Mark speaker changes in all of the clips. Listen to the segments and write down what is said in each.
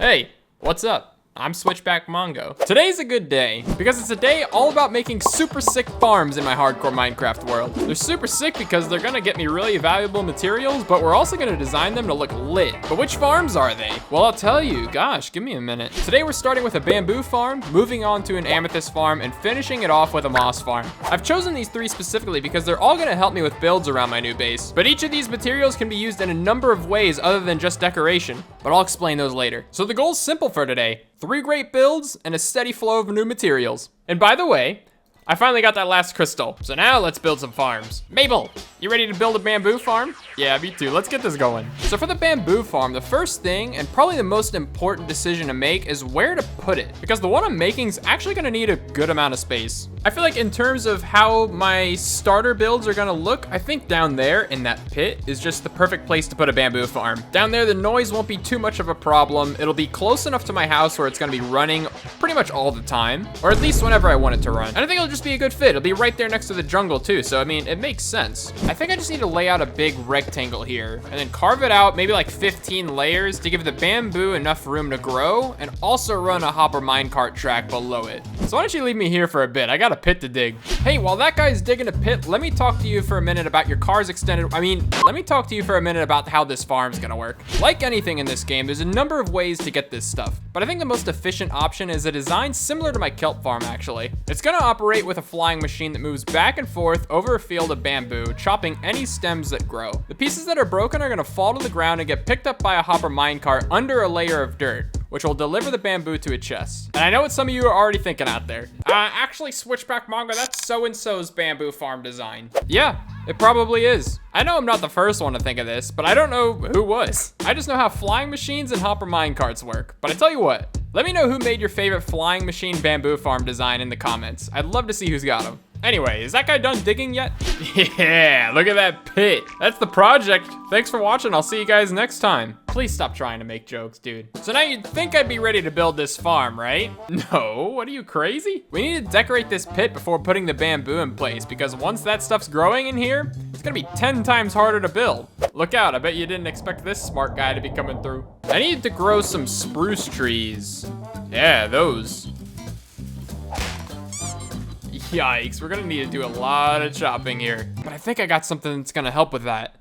Speaker 1: Hey, what's up? I'm SwitchBackMongo. Today's a good day because it's a day all about making super sick farms in my hardcore Minecraft world. They're super sick because they're gonna get me really valuable materials, but we're also gonna design them to look lit. But which farms are they? Well, I'll tell you. Gosh, give me a minute. Today we're starting with a bamboo farm, moving on to an amethyst farm, and finishing it off with a moss farm. I've chosen these three specifically because they're all gonna help me with builds around my new base. But each of these materials can be used in a number of ways other than just decoration, but I'll explain those later. So the goal's simple for today. 3 great builds and a steady flow of new materials. And by the way, I finally got that last crystal. So now let's build some farms. Mabel, you ready to build a bamboo farm? Yeah, me too. Let's get this going. So for the bamboo farm, the first thing and probably the most important decision to make is where to put it, because the one I'm making is actually gonna need a good amount of space. I feel like in terms of how my starter builds are gonna look, I think down there in that pit is just the perfect place to put a bamboo farm. Down there, the noise won't be too much of a problem. It'll be close enough to my house where it's gonna be running pretty much all the time, or at least whenever I want it to run. And I think it'll just be a good fit. It'll be right there next to the jungle too, so I mean, it makes sense. I think I just need to lay out a big rectangle here and then carve it out maybe like 15 layers to give the bamboo enough room to grow and also run a hopper minecart track below it. So why don't you leave me here for a bit? I got a pit to dig. Hey, while that guy's digging a pit, let me talk to you for a minute about your car's extended. Let me talk to you for a minute about how this farm's gonna work. Like anything in this game, there's a number of ways to get this stuff, but I think the most efficient option is a design similar to my kelp farm actually. It's gonna operate with a flying machine that moves back and forth over a field of bamboo, chopping any stems that grow. The pieces that are broken are gonna fall to the ground and get picked up by a hopper minecart under a layer of dirt, which will deliver the bamboo to a chest. And I know what some of you are already thinking out there. Actually, SwitchBackMongo, that's so-and-so's bamboo farm design. Yeah, it probably is. I know I'm not the first one to think of this, but I don't know who was. I just know how flying machines and hopper minecarts work. But I tell you what, let me know who made your favorite flying machine bamboo farm design in the comments. I'd love to see who's got them. Anyway, is that guy done digging yet? Yeah, look at that pit. That's the project. Thanks for watching. I'll see you guys next time. Please stop trying to make jokes, dude. So now you'd think I'd be ready to build this farm, right? No, what are you, crazy? We need to decorate this pit before putting the bamboo in place, because once that stuff's growing in here, it's gonna be 10 times harder to build. Look out, I bet you didn't expect this smart guy to be coming through. I need to grow some spruce trees. Yeah, those. Yikes, we're gonna need to do a lot of chopping here. But I think I got something that's gonna help with that.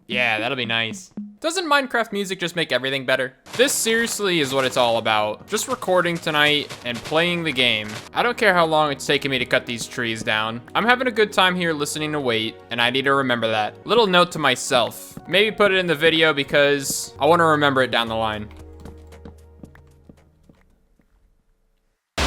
Speaker 1: Yeah, that'll be nice. Doesn't Minecraft music just make everything better? This seriously is what it's all about. Just recording tonight and playing the game. I don't care how long it's taking me to cut these trees down. I'm having a good time here listening to wait, and I need to remember that. Little note to myself. Maybe put it in the video because I wanna remember it down the line.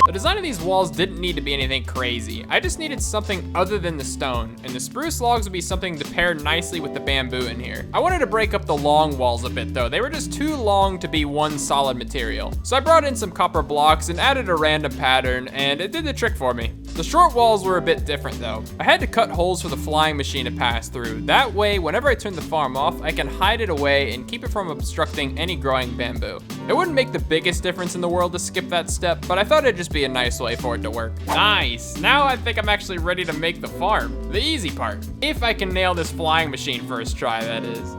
Speaker 1: The design of these walls didn't need to be anything crazy. I just needed something other than the stone, and the spruce logs would be something to pair nicely with the bamboo in here. I wanted to break up the long walls a bit though. They were just too long to be one solid material. So I brought in some copper blocks and added a random pattern, and it did the trick for me. The short walls were a bit different though. I had to cut holes for the flying machine to pass through. That way, whenever I turn the farm off, I can hide it away and keep it from obstructing any growing bamboo. It wouldn't make the biggest difference in the world to skip that step, but I thought it'd just be a nice way for it to work. Nice, now I think I'm actually ready to make the farm. The easy part. If I can nail this flying machine first try, that is.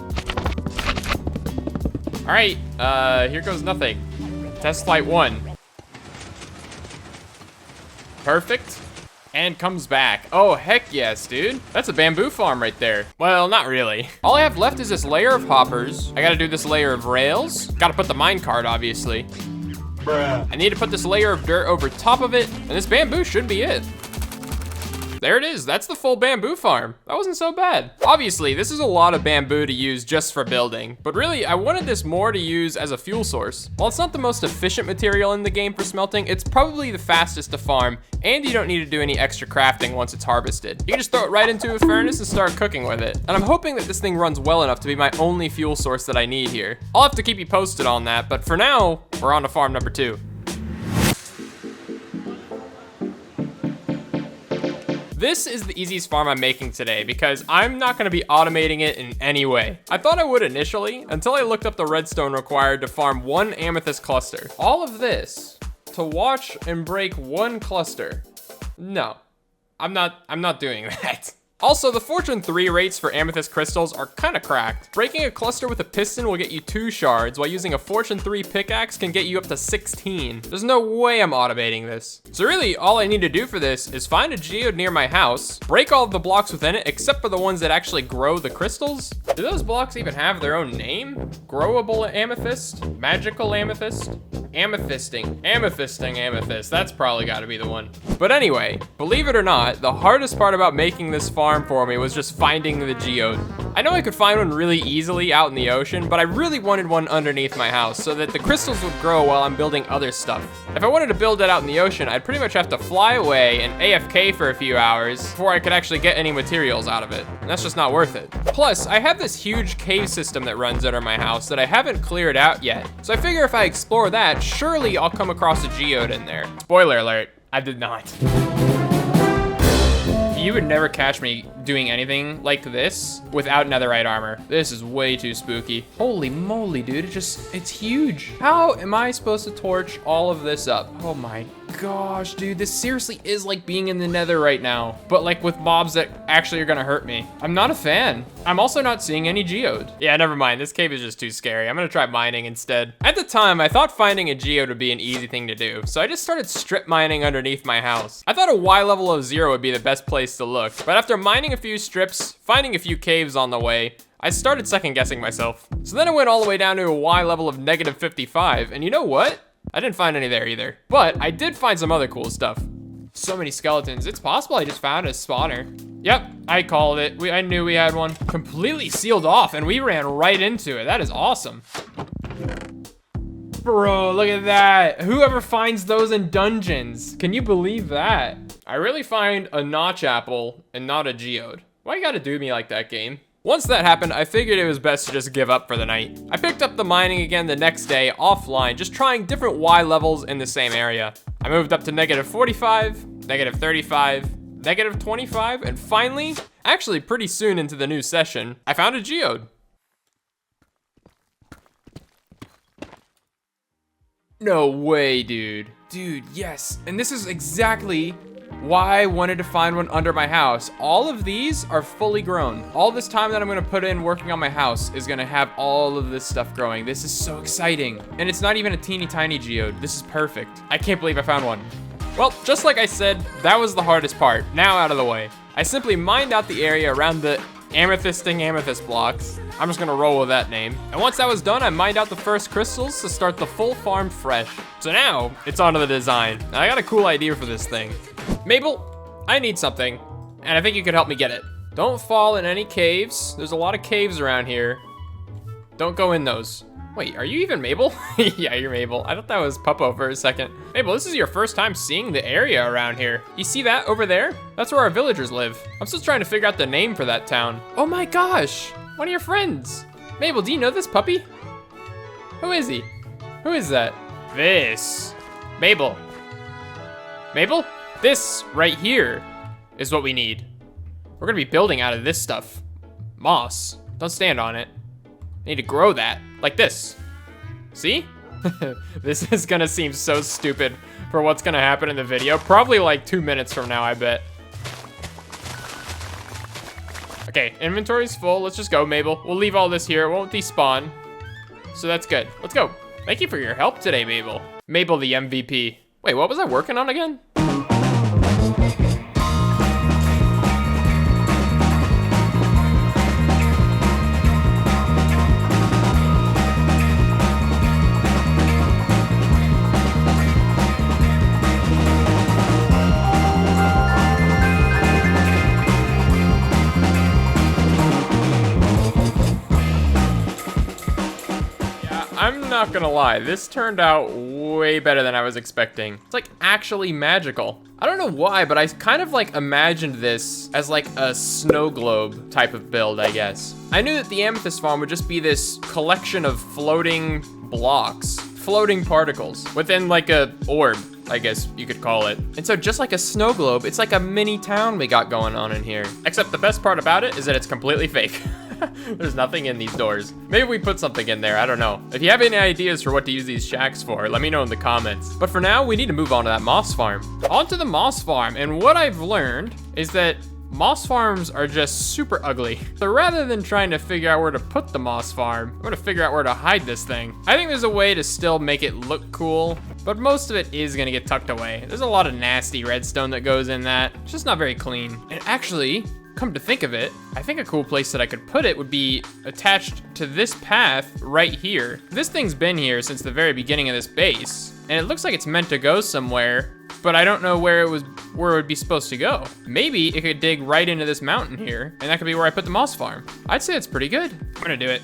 Speaker 1: All right, here goes nothing. Test flight 1. Perfect. And comes back. Oh, heck yes, dude. That's a bamboo farm right there. Well, not really. All I have left is this layer of hoppers. I gotta do this layer of rails. Gotta put the minecart, obviously. Bruh. I need to put this layer of dirt over top of it, and this bamboo should be it. There it is, that's the full bamboo farm. That wasn't so bad. Obviously, this is a lot of bamboo to use just for building, but really, I wanted this more to use as a fuel source. While it's not the most efficient material in the game for smelting, it's probably the fastest to farm, and you don't need to do any extra crafting once it's harvested. You can just throw it right into a furnace and start cooking with it. And I'm hoping that this thing runs well enough to be my only fuel source that I need here. I'll have to keep you posted on that, but for now, we're on to farm number 2. This is the easiest farm I'm making today because I'm not gonna be automating it in any way. I thought I would initially, until I looked up the redstone required to farm 1 amethyst cluster. All of this to watch and break 1 cluster. No, I'm not doing that. Also, the Fortune 3 rates for amethyst crystals are kind of cracked. Breaking a cluster with a piston will get you 2 shards, while using a Fortune 3 pickaxe can get you up to 16. There's no way I'm automating this. So really, all I need to do for this is find a geode near my house, break all of the blocks within it except for the ones that actually grow the crystals. Do those blocks even have their own name? Growable amethyst? Magical amethyst? Amethysting amethyst. That's probably gotta be the one. But anyway, believe it or not, the hardest part about making this farm for me was just finding the geode. I know I could find one really easily out in the ocean, but I really wanted one underneath my house so that the crystals would grow while I'm building other stuff. If I wanted to build it out in the ocean, I'd pretty much have to fly away and AFK for a few hours before I could actually get any materials out of it. And that's just not worth it. Plus, I have this huge cave system that runs under my house that I haven't cleared out yet. So I figure if I explore that, surely I'll come across a geode in there. Spoiler alert, I did not. You would never catch me doing anything like this without netherite armor. This is way too spooky. Holy moly, dude, it's huge. How am I supposed to torch all of this up? Oh my gosh, dude, this seriously is like being in the nether right now, but like with mobs that actually are gonna hurt me. I'm not a fan. I'm also not seeing any geode. Yeah, never mind, this cave is just too scary. I'm gonna try mining instead. At the time, I thought finding a geode would be an easy thing to do, so I just started strip mining underneath my house. I thought a Y level of 0 would be the best place to look, but after mining a few strips, finding a few caves on the way, I started second guessing myself. So then I went all the way down to a Y level of -55, and you know what? I didn't find any there either, but I did find some other cool stuff. So many skeletons. It's possible I just found a spawner. Yep, I called it. I knew we had one. Completely sealed off, and we ran right into it. That is awesome. Bro, look at that. Whoever finds those in dungeons, can you believe that? I really find a notch apple and not a geode. Why you gotta do me like that, game? Once that happened, I figured it was best to just give up for the night. I picked up the mining again the next day offline, just trying different Y levels in the same area. I moved up to -45, -35, -25, and finally, actually pretty soon into the new session, I found a geode. No way, dude. Dude, yes. And this is exactly why I wanted to find one under my house. All of these are fully grown. All this time that I'm gonna put in working on my house is gonna have all of this stuff growing. This is so exciting. And it's not even a teeny tiny geode. This is perfect. I can't believe I found one. Well, just like I said, that was the hardest part. Now out of the way. I simply mined out the area around the amethysting amethyst blocks. I'm just gonna roll with that name. And once that was done, I mined out the first crystals to start the full farm fresh. So now, it's on to the design. Now, I got a cool idea for this thing. Mabel, I need something, and I think you could help me get it. Don't fall in any caves. There's a lot of caves around here. Don't go in those. Wait, are you even Mabel? Yeah, you're Mabel. I thought that was Puppo for a second. Mabel, this is your first time seeing the area around here. You see that over there? That's where our villagers live. I'm still trying to figure out the name for that town. Oh my gosh, one of your friends. Mabel, do you know this puppy? Who is he? Who is that? This. Mabel. Mabel? This right here is what we need. We're gonna be building out of this stuff. Moss, don't stand on it. I need to grow that, like this. See? This is gonna seem so stupid for what's gonna happen in the video. Probably like 2 minutes from now, I bet. Okay, inventory's full. Let's just go, Mabel. We'll leave all this here. It won't despawn. So that's good. Let's go. Thank you for your help today, Mabel. Mabel, the MVP. Wait, what was I working on again? I'm not gonna lie, this turned out way better than I was expecting. It's like actually magical. I don't know why, but I kind of like imagined this as like a snow globe type of build, I guess. I knew that the Amethyst Farm would just be this collection of floating blocks, floating particles within like a orb, I guess you could call it. And so just like a snow globe, it's like a mini town we got going on in here. Except the best part about it is that it's completely fake. There's nothing in these doors. Maybe we put something in there, I don't know. If you have any ideas for what to use these shacks for, let me know in the comments. But for now, we need to move on to that moss farm. On to the moss farm, and what I've learned is that moss farms are just super ugly. So rather than trying to figure out where to put the moss farm, I'm gonna figure out where to hide this thing. I think there's a way to still make it look cool, but most of it is gonna get tucked away. There's a lot of nasty redstone that goes in that. It's just not very clean. And actually, come to think of it, I think a cool place that I could put it would be attached to this path right here. This thing's been here since the very beginning of this base, and it looks like it's meant to go somewhere, but I don't know where it would be supposed to go. Maybe it could dig right into this mountain here, and that could be where I put the moss farm. I'd say it's pretty good. I'm gonna do it.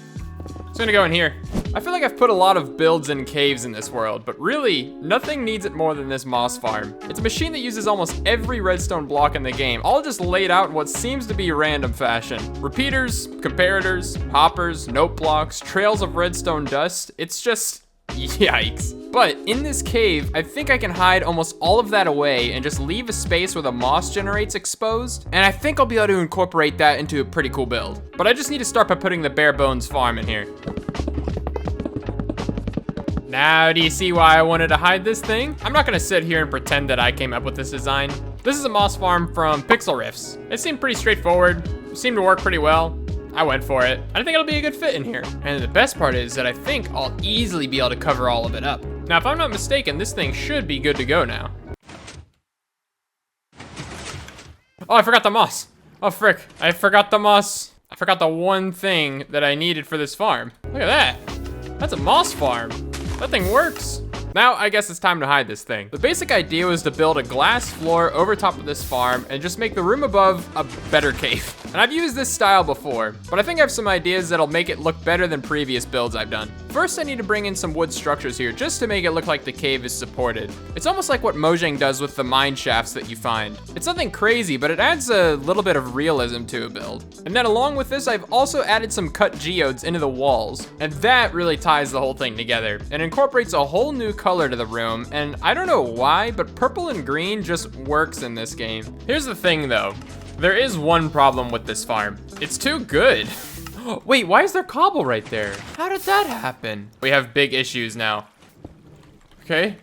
Speaker 1: It's gonna go in here. I feel like I've put a lot of builds in caves in this world, but really, nothing needs it more than this moss farm. It's a machine that uses almost every redstone block in the game, all just laid out in what seems to be random fashion. Repeaters, comparators, hoppers, note blocks, trails of redstone dust. It's just, yikes. But in this cave, I think I can hide almost all of that away and just leave a space where the moss generates exposed. And I think I'll be able to incorporate that into a pretty cool build. But I just need to start by putting the bare bones farm in here. Now, do you see why I wanted to hide this thing? I'm not gonna sit here and pretend that I came up with this design. This is a moss farm from Pixlriffs. It seemed pretty straightforward, seemed to work pretty well. I went for it. I think it'll be a good fit in here. And the best part is that I think I'll easily be able to cover all of it up. Now, if I'm not mistaken, this thing should be good to go now. Oh, I forgot the moss. Oh, frick. I forgot the moss. I forgot the one thing that I needed for this farm. Look at that. That's a moss farm. That thing works. Now, I guess it's time to hide this thing. The basic idea was to build a glass floor over top of this farm and just make the room above a better cave. And I've used this style before, but I think I have some ideas that'll make it look better than previous builds I've done. First, I need to bring in some wood structures here just to make it look like the cave is supported. It's almost like what Mojang does with the mine shafts that you find. It's nothing crazy, but it adds a little bit of realism to a build. And then along with this, I've also added some cut geodes into the walls, and that really ties the whole thing together and incorporates a whole new color to the room. And I don't know why, but purple and green just works in this game. Here's the thing though. There is one problem with this farm. It's too good. Wait, why is there cobble right there? How did that happen? We have big issues now. Okay.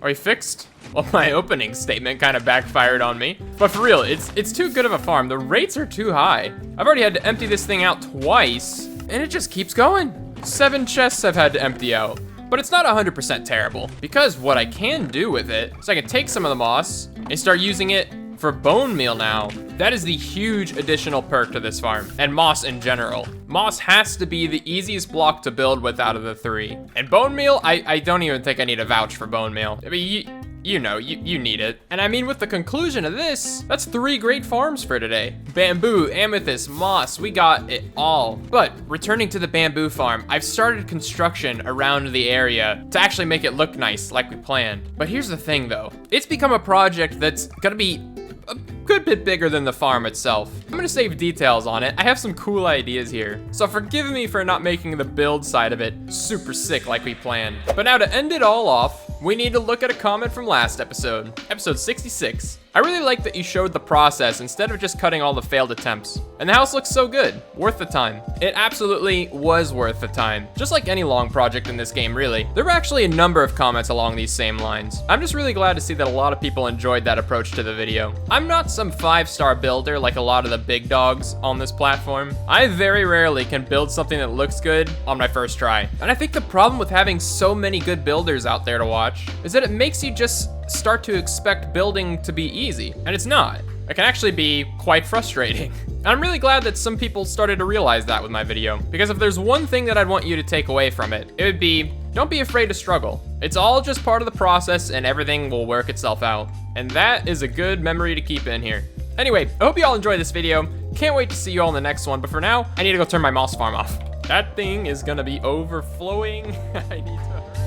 Speaker 1: Are we fixed? Well, my opening statement kind of backfired on me. But for real, it's too good of a farm. The rates are too high. I've already had to empty this thing out twice, and it just keeps going. 7 chests I've had to empty out. But it's not 100% terrible, because what I can do with it is I can take some of the moss and start using it for bone meal now. That is the huge additional perk to this farm, and moss in general. Moss has to be the easiest block to build with out of the 3. And bone meal, I don't even think I need to vouch for bone meal. I mean, you know, you need it. And I mean, with the conclusion of this, that's 3 great farms for today. Bamboo, amethyst, moss, we got it all. But returning to the bamboo farm, I've started construction around the area to actually make it look nice like we planned. But here's the thing though, it's become a project that's gonna be a good bit bigger than the farm itself. I'm gonna save details on it. I have some cool ideas here. So forgive me for not making the build side of it super sick like we planned. But now to end it all off, we need to look at a comment from last episode, episode 66. I really like that you showed the process instead of just cutting all the failed attempts. And the house looks so good, worth the time. It absolutely was worth the time. Just like any long project in this game, really. There were actually a number of comments along these same lines. I'm just really glad to see that a lot of people enjoyed that approach to the video. I'm not some 5-star builder like a lot of the big dogs on this platform. I very rarely can build something that looks good on my first try. And I think the problem with having so many good builders out there to watch is that it makes you just start to expect building to be easy, and it's not. It can actually be quite frustrating. And I'm really glad that some people started to realize that with my video, because if there's one thing that I'd want you to take away from it, it would be, don't be afraid to struggle. It's all just part of the process and everything will work itself out. And that is a good memory to keep in here. Anyway, I hope you all enjoyed this video. Can't wait to see you all in the next one, but for now, I need to go turn my moss farm off. That thing is gonna be overflowing. I need to hurry.